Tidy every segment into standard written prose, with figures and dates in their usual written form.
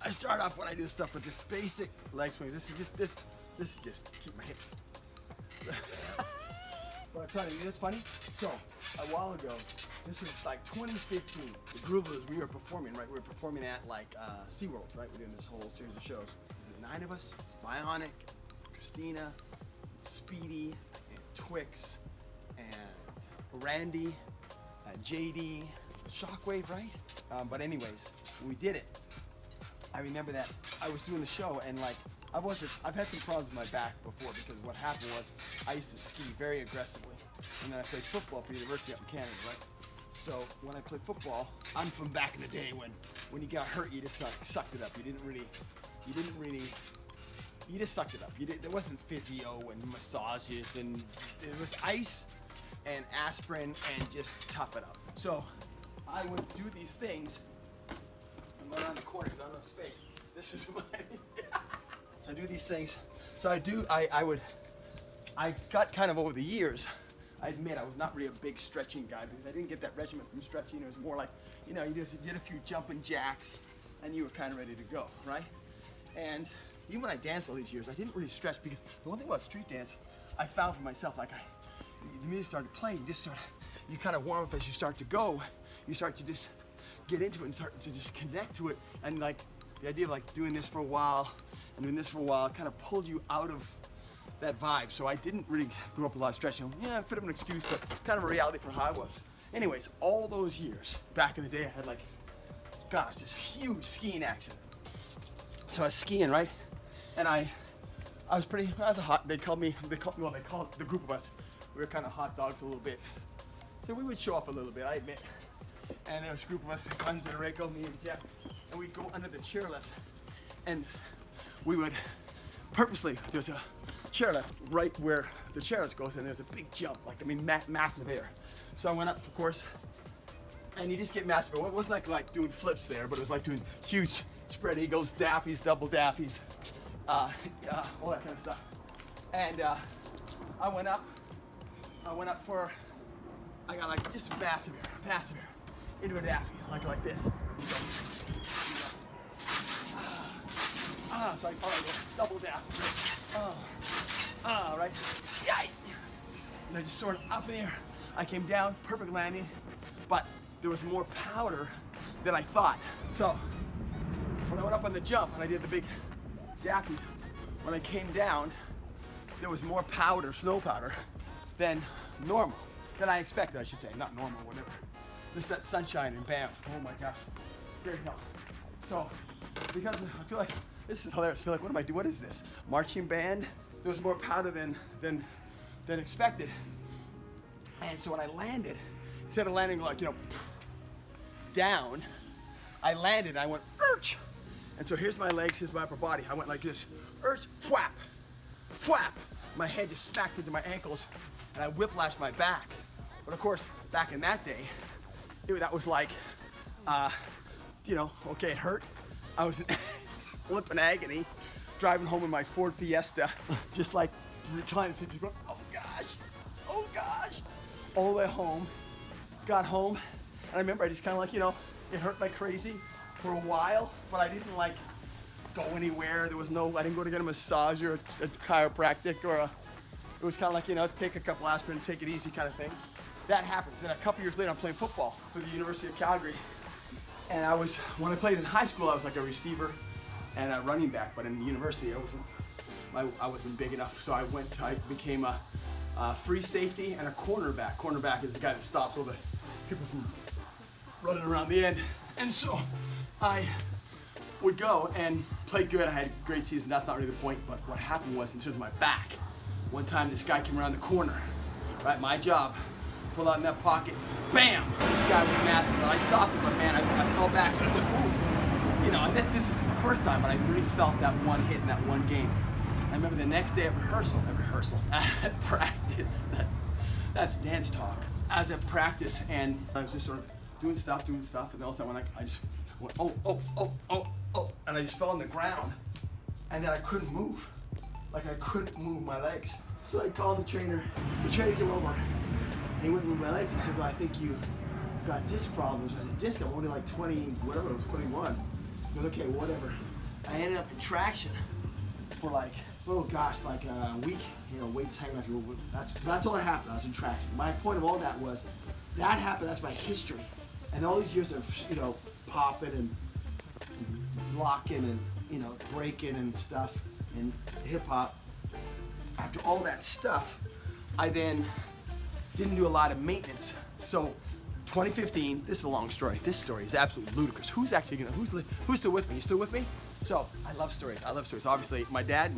I start off when I do stuff with this basic leg swing. This is just keep my hips. But I'm telling you, it's funny. So a while ago, this was like 2015. The groove was we were performing, right? We were performing at like SeaWorld, right? We're doing this whole series of shows. Is it 9 of us? It's Bionic, Christina, Speedy, and Twix, and Randy, JD, Shockwave, right? But anyways, when we did it, I remember that I was doing the show and like I've had some problems with my back before because what happened was I used to ski very aggressively, and then I played football for university up in Canada, right? So when I played football, I'm from back in the day when you got hurt, you just like sucked it up. You just sucked it up. There wasn't physio and massages, and it was ice and aspirin and just tough it up. So I would do these things. I'm going around the corner because I don't have space. This is my. So I do these things. So I got kind of over the years. I admit I was not really a big stretching guy because I didn't get that regimen from stretching. It was more like, you did a few jumping jacks and you were kind of ready to go, right? And even when I danced all these years, I didn't really stretch because the one thing about street dance, I found for myself, like the music started playing, you kind of warm up as you start to go. You start to just get into it and start to just connect to it. And like the idea of like doing this for a while and doing this for a while kind of pulled you out of that vibe. So I didn't really grow up with a lot of stretching. Yeah, a bit of an excuse, but kind of a reality for how I was. Anyways, all those years, back in the day, I had like, gosh, this huge skiing accident. So I was skiing, right? And I was a hot, they called the group of us, we were kind of hot dogs a little bit. So we would show off a little bit, I admit. And there was a group of us, Guns and Rico, me and Jeff, and we'd go under the chairlift. And we would purposely, there's a chairlift right where the chairlift goes, and there's a big jump, massive air. So I went up, of course, and you just get massive air. It wasn't like doing flips there, but it was like doing huge spread eagles, daffies, double daffies, all that kind of stuff. And I went up for, I got like just massive air, into a daffy, like this. So like, all right, double daffy. Right? Yay! And I just soared up in the air. I came down, perfect landing, but there was more powder than I thought. So when I went up on the jump and I did the big daffy, when I came down, there was more powder, snow powder, than normal, than I expected, I should say. Not normal, whatever. Just that sunshine and bam, oh my gosh, great help. So, because I feel like, this is hilarious, I feel like, what am I doing? What is this? Marching band? There was more powder than expected. And so when I landed, instead of landing like, down, I landed and I went, urch! And so here's my legs, here's my upper body. I went like this, urch, flap, flap. My head just smacked into my ankles and I whiplashed my back. But of course, back in that day, that was like, okay, it hurt. I was in flipping agony, driving home in my Ford Fiesta, just like reclining, just going, oh gosh, all the way home. Got home, and I remember I just kind of like, it hurt like crazy for a while, but I didn't like go anywhere. I didn't go to get a massage or a chiropractic it was kind of like, take a couple aspirin, take it easy kind of thing. That happens. Then a couple years later, I'm playing football for the University of Calgary. And when I played in high school, I was like a receiver and a running back, but in the university, I wasn't big enough. So I became a free safety and a cornerback. Cornerback is the guy that stops all the people from running around the end. And so I would go and play good. I had a great season. That's not really the point, but what happened was, in terms of my back, one time this guy came around the corner, right? My job, pull out in that pocket, bam! This guy was massive, and I stopped him, but man, I fell back, and I said, ooh! And this isn't the first time, but I really felt that one hit in that one game. I remember the next day at rehearsal, at practice, that's dance talk. I was at practice, and I was just sort of doing stuff, and all of a sudden I just went, oh, and I just fell on the ground, and then I couldn't move. Like I couldn't move my legs. So I called the trainer. The trainer came over, and he wouldn't move my legs. He said, well, I think you got disc problems. I said, disc? I'm only like 20, whatever, I was 21. He goes, okay, whatever. I ended up in traction for like, oh gosh, like a week. You know, weights hanging off your. That's all that happened. I was in traction. My point of all that was, that happened. That's my history, and all these years of popping and locking and breaking and stuff and hip hop. After all that stuff, I then didn't do a lot of maintenance. So 2015, this is a long story. This story is absolutely ludicrous. Who's still with me? You still with me? So I love stories. Obviously, my dad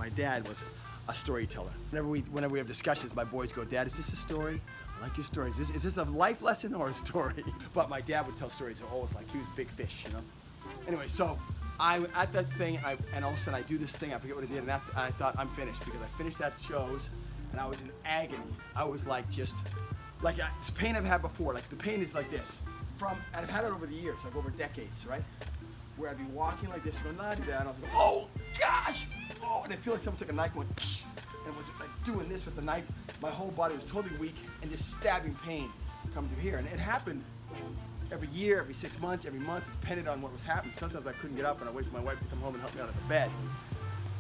was a storyteller. Whenever we have discussions, my boys go, Dad, is this a story? I like your stories. Is this a life lesson or a story? But my dad would tell stories. Always like he was big fish, Anyway, so I at that thing, and all of a sudden I do this thing. I forget what I did, and I thought I'm finished because I finished that shows, and I was in agony. I was like it's pain I've had before. Like the pain is like this. And I've had it over the years, like over decades, right? Where I'd be walking like this, going la di da, and I was like, oh gosh, oh, and I feel like someone took a knife and went, and it was like doing this with the knife. My whole body was totally weak, and just stabbing pain come through here, and it happened every year, every 6 months, every month. It depended on what was happening. Sometimes I couldn't get up, and I waited for my wife to come home and help me out of the bed.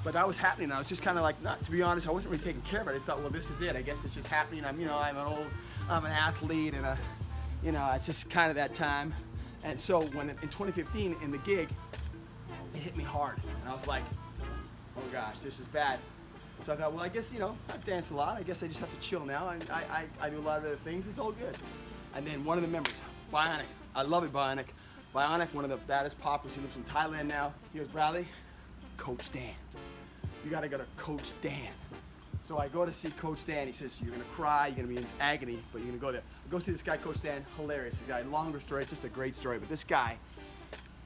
But that was happening, and I was just kind of like, to be honest, I wasn't really taking care of it. I thought, well, this is it. I guess it's just happening. I'm an athlete, and it's just kind of that time. And so when in 2015 in the gig, it hit me hard, and I was like, oh gosh, this is bad. So I thought, well, I guess I've danced a lot. I guess I just have to chill now. I do a lot of other things. It's all good. And then one of the members, Bionic, I love it, Bionic. Bionic, one of the baddest poppers. He lives in Thailand now. He goes, Bradley, Coach Dan. You gotta go to Coach Dan. So I go to see Coach Dan. He says, you're gonna cry, you're gonna be in agony, but you're gonna go there. I go see this guy, Coach Dan, hilarious. The guy, longer story, just a great story. But this guy,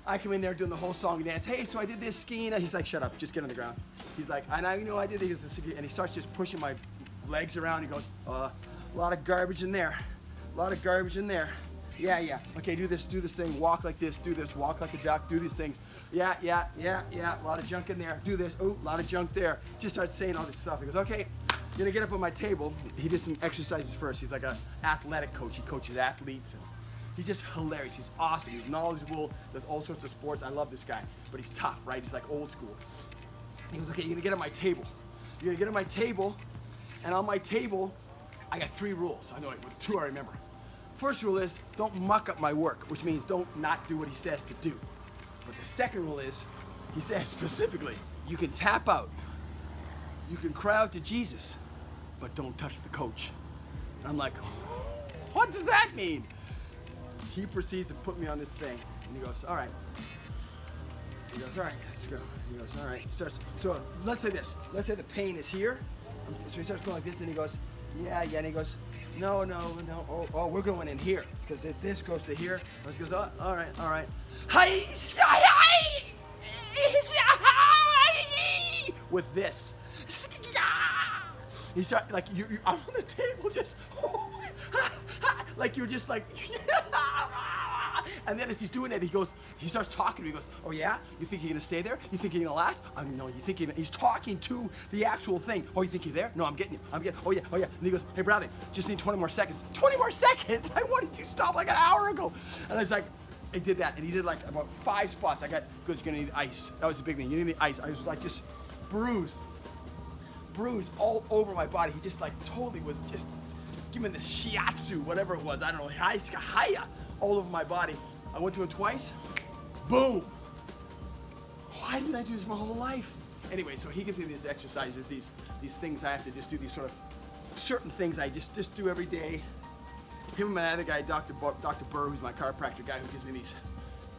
I come in there doing the whole song and dance. Hey, so I did this skiing. He's like, shut up, just get on the ground. He's like, I did this. And he starts just pushing my legs around. He goes, a lot of garbage in there. A lot of garbage in there. Yeah. Okay, do this thing, walk like this, do this, walk like a duck, do these things. Yeah. A lot of junk in there. Do this. Oh, a lot of junk there. Just starts saying all this stuff. He goes, okay, you're gonna get up on my table. He did some exercises first. He's like an athletic coach. He coaches athletes. And he's just hilarious. He's awesome. He's knowledgeable, does all sorts of sports. I love this guy. But he's tough, right? He's like old school. He goes, okay, you're gonna get on my table. You're gonna get on my table, and on my table, I got 3 rules. I know, 2 I remember. First rule is, don't muck up my work, which means don't not do what he says to do. But the second rule is, he says specifically, you can tap out, you can cry out to Jesus, but don't touch the coach. And I'm like, what does that mean? He proceeds to put me on this thing, and he goes, all right. He goes, all right, let's go. He goes, all right. So let's say this. Let's say the pain is here. So he starts going like this, and he goes, yeah, and he goes, no. Oh, we're going in here because if this goes to here, he goes, oh, all right. With this, he starts like I'm on the table, just like you're just like. And then as he's doing it, he starts talking to me. He goes, oh yeah? You think you're gonna stay there? You think you're gonna last? I mean, no, you think he's talking to the actual thing. Oh, you think you're there? No, I'm getting you. Oh yeah. And he goes, hey Bradley, just need 20 more seconds. 20 more seconds? I wanted you to stop like an hour ago. And I was like, he did that, and he did like about 5 spots. He goes, you're gonna need ice. That was the big thing. You need ice. I was like just bruised all over my body. He just like totally was just giving the shiatsu, whatever it was. I don't know, haya, all over my body. I went to him twice. Boom. Why didn't I do this my whole life? Anyway, so he gives me these exercises, these things I have to just do, these sort of certain things I just do every day. Him and my other guy, Dr. Burr, who's my chiropractor guy, who gives me these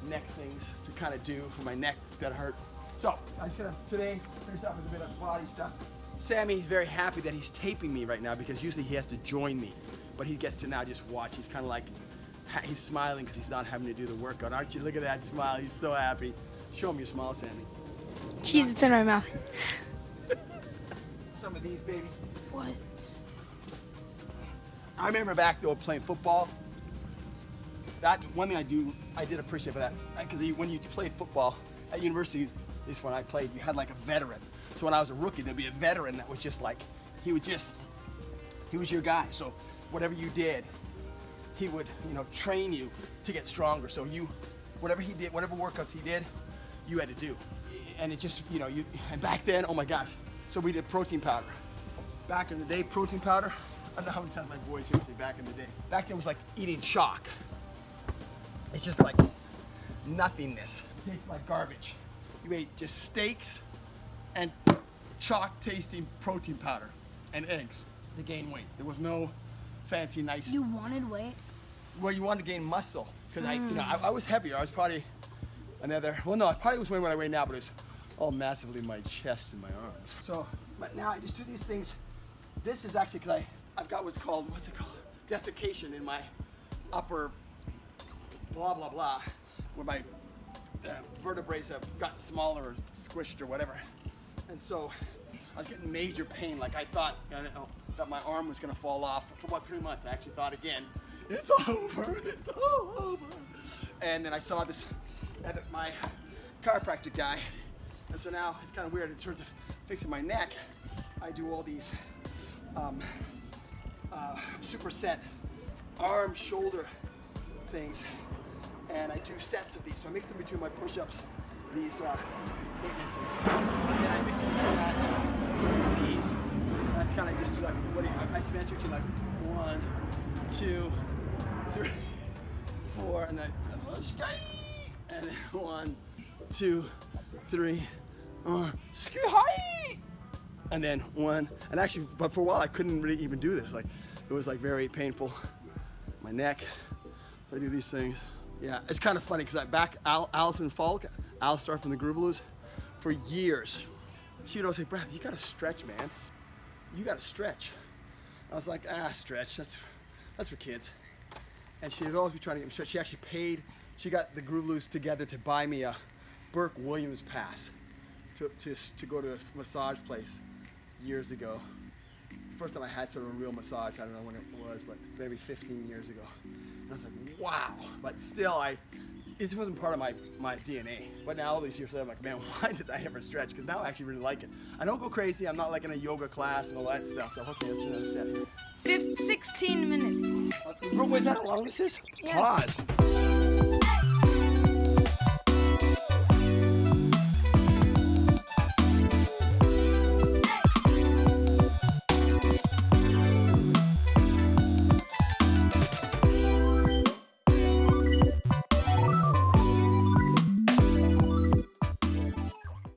neck things to kind of do for my neck that hurt. So I'm just gonna today finish up with a bit of body stuff. Sammy's very happy that he's taping me right now because usually he has to join me, but he gets to now just watch. He's kind of like, he's smiling because he's not having to do the workout. Aren't you? Look at that smile. He's so happy. Show him your smile, Sammy. Cheese, it's in my mouth. Some of these babies. What? I remember back though playing football. That's one thing I did appreciate for that. Because when you played football at university, this when I played, you had like a veteran. So when I was a rookie, there'd be a veteran that was just like, he was your guy. So whatever you did, he would, train you to get stronger. So whatever he did, whatever workouts he did, you had to do. And it just, and back then, oh my gosh. So we did protein powder. Back in the day, protein powder, I don't know how many times my boys hear me say back in the day. Back then it was like eating chalk. It's just like nothingness. It tastes like garbage. You ate just steaks and chalk tasting protein powder and eggs to gain weight. There was no fancy, nice. You wanted weight? Well, you wanted to gain muscle. Because I was heavier. I was probably I probably was weighing what I weigh now, but it was all massively my chest and my arms. So, but now I just do these things. This is actually because I've got what's it called? Desiccation in my upper blah, blah, blah, where my vertebrae have gotten smaller or squished or whatever. And so I was getting major pain. Like I thought that my arm was gonna fall off for about 3 months. I actually thought again, it's over, it's all over. And then I saw this, my chiropractic guy. And so now it's kind of weird in terms of fixing my neck. I do all these superset arm, shoulder things. And I do sets of these. So I mix them between my push-ups, these maintenance things. And then I mix them between these. And I kind of just do like, isometric to like 1, 2, 3, 4, and then 1, 2, 3, and then 1. And actually, but for a while I couldn't really even do this. Like it was like very painful. My neck. So I do these things. Yeah, it's kind of funny because I back Allison Falk, Alistar from the Groove Blues, for years. She would always say, Brad, you gotta stretch, man. You gotta stretch. I was like, stretch, that's for kids. And she would always be trying to get me stretched. She actually paid, she got the Groove Blues together to buy me a Burke Williams pass to go to a massage place years ago. The first time I had sort of a real massage, I don't know when it was, but maybe 15 years ago. And I was like, wow. But still, it wasn't part of my DNA. But now all these years later, I'm like, man, why did I ever stretch? Because now I actually really like it. I don't go crazy. I'm not like in a yoga class and all that stuff. So, okay, let's do another set. 16 minutes. Wait, is that how long this is? Yes. Pause.